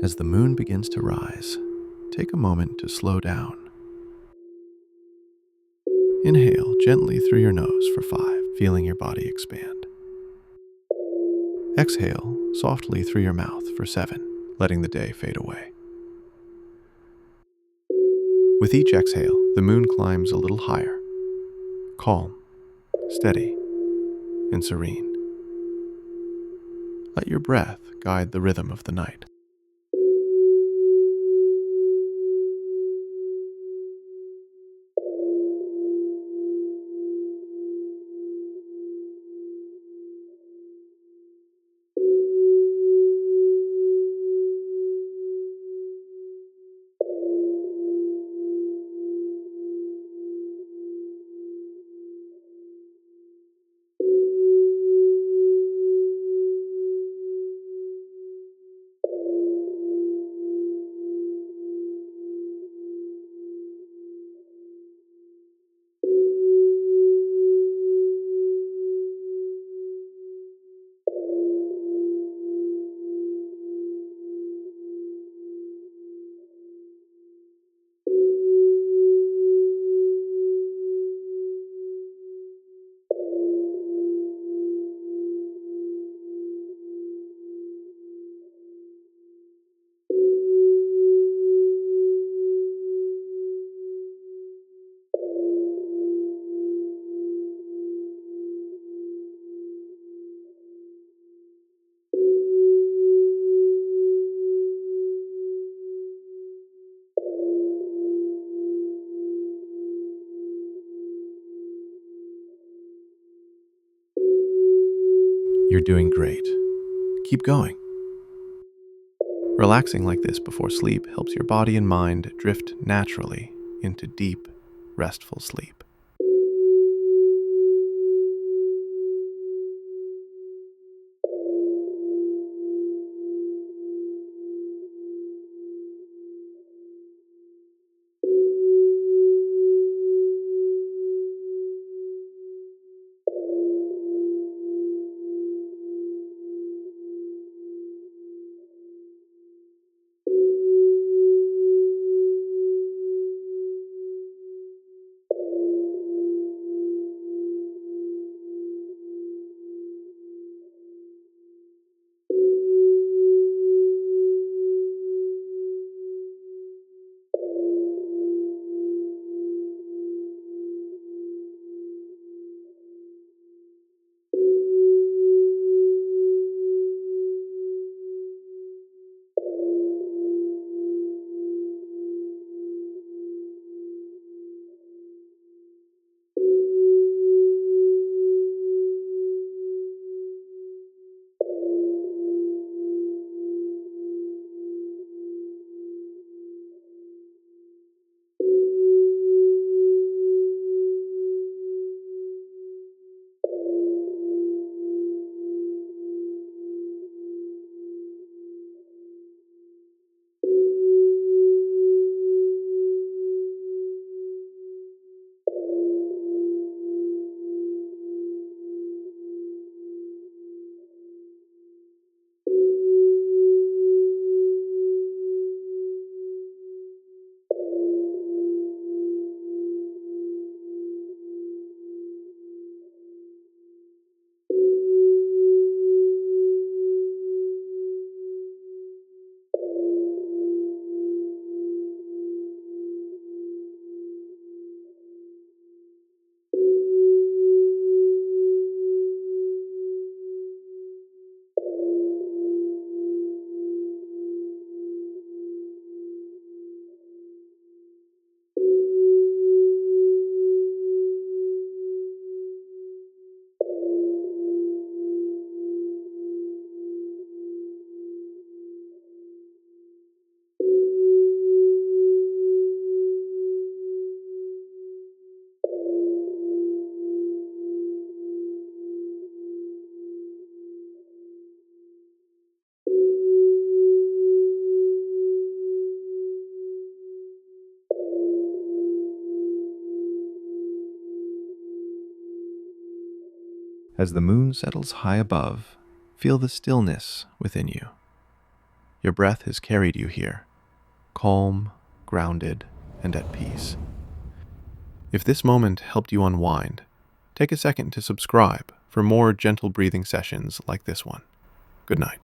As the moon begins to rise, take a moment to slow down. Inhale gently through your nose for 5, feeling your body expand. Exhale softly through your mouth for 7, letting the day fade away. With each exhale, the moon climbs a little higher, calm, steady, and serene. Let your breath guide the rhythm of the night. You're doing great. Keep going. Relaxing like this before sleep helps your body and mind drift naturally into deep, restful sleep. As the moon settles high above, feel the stillness within you. Your breath has carried you here, calm, grounded, and at peace. If this moment helped you unwind, take a second to subscribe for more gentle breathing sessions like this one. Good night.